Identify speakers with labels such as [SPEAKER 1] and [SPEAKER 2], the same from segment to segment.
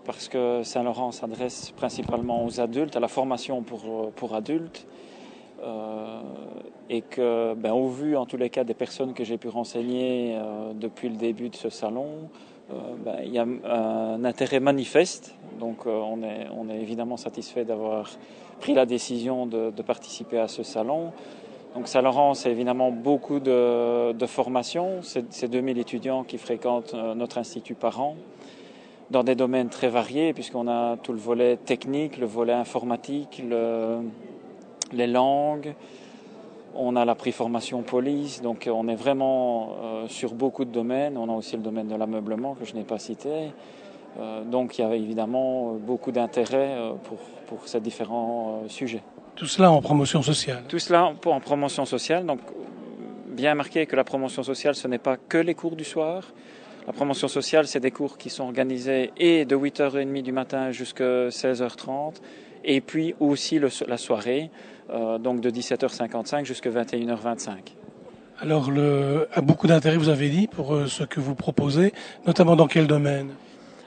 [SPEAKER 1] Parce que Saint-Laurent s'adresse principalement aux adultes, à la formation pour adultes, et que, au vu en tous les cas des personnes que j'ai pu renseigner depuis le début de ce salon, il y a un intérêt manifeste. Donc on est évidemment satisfait d'avoir pris la décision de participer à ce salon. Donc Saint-Laurent, c'est évidemment beaucoup de formations. C'est 2000 étudiants qui fréquentent notre institut par an, dans des domaines très variés, puisqu'on a tout le volet technique, le volet informatique, les langues, on a la préformation police, donc on est vraiment sur beaucoup de domaines. On a aussi le domaine de l'ameublement que je n'ai pas cité. Donc il y a évidemment beaucoup d'intérêt pour ces différents sujets.
[SPEAKER 2] Tout cela en promotion sociale.
[SPEAKER 1] Tout cela en promotion sociale, donc bien marqué que la promotion sociale, ce n'est pas que les cours du soir. La promotion sociale, c'est des cours qui sont organisés et de 8h30 du matin jusqu'à 16h30, et puis aussi la soirée, donc de 17h55 jusqu'à 21h25.
[SPEAKER 2] Alors, a beaucoup d'intérêt, vous avez dit, pour ce que vous proposez, notamment dans quel domaine ?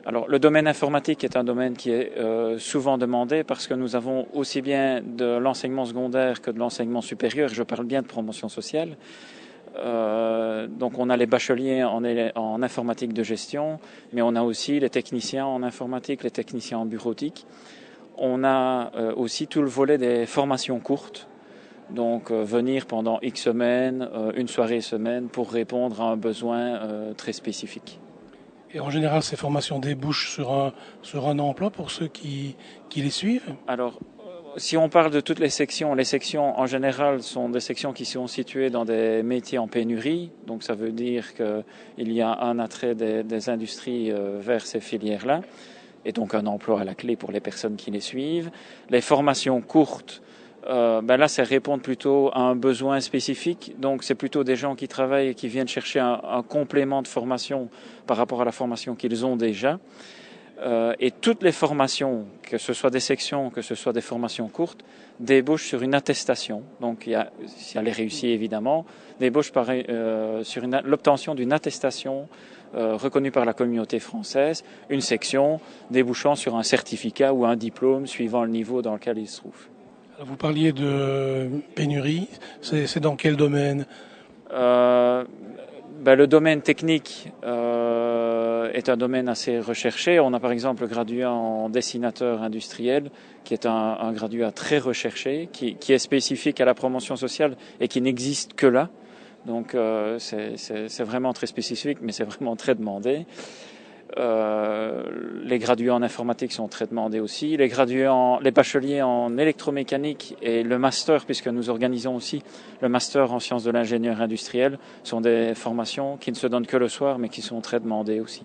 [SPEAKER 1] Alors, le domaine informatique est un domaine qui est souvent demandé parce que nous avons aussi bien de l'enseignement secondaire que de l'enseignement supérieur. Je parle bien de promotion sociale. Donc on a les bacheliers en informatique de gestion, mais on a aussi les techniciens en informatique, les techniciens en bureautique. On a aussi tout le volet des formations courtes, donc venir pendant X semaines, une soirée semaine, pour répondre à un besoin très spécifique.
[SPEAKER 2] Et en général, ces formations débouchent sur un emploi pour ceux qui les suivent ?
[SPEAKER 1] Alors, si on parle de toutes les sections en général sont des sections qui sont situées dans des métiers en pénurie. Donc ça veut dire qu'il y a un attrait des industries vers ces filières-là, et donc un emploi à la clé pour les personnes qui les suivent. Les formations courtes, là, ça répond plutôt à un besoin spécifique. Donc c'est plutôt des gens qui travaillent et qui viennent chercher un complément de formation par rapport à la formation qu'ils ont déjà. Et toutes les formations, que ce soit des sections, que ce soit des formations courtes, débouchent sur une attestation. Donc, si elle est réussie évidemment, débouchent sur l'obtention d'une attestation reconnue par la communauté française, une section débouchant sur un certificat ou un diplôme suivant le niveau dans lequel il se trouve.
[SPEAKER 2] Alors vous parliez de pénurie, c'est dans quel domaine ?
[SPEAKER 1] Le domaine technique est un domaine assez recherché. On a par exemple le graduat en dessinateur industriel, qui est un graduat très recherché, qui est spécifique à la promotion sociale et qui n'existe que là. Donc c'est vraiment très spécifique, mais c'est vraiment très demandé. Les graduats en informatique sont très demandés aussi. Les bacheliers en électromécanique et le master, puisque nous organisons aussi le master en sciences de l'ingénieur industriel, sont des formations qui ne se donnent que le soir, mais qui sont très demandées aussi.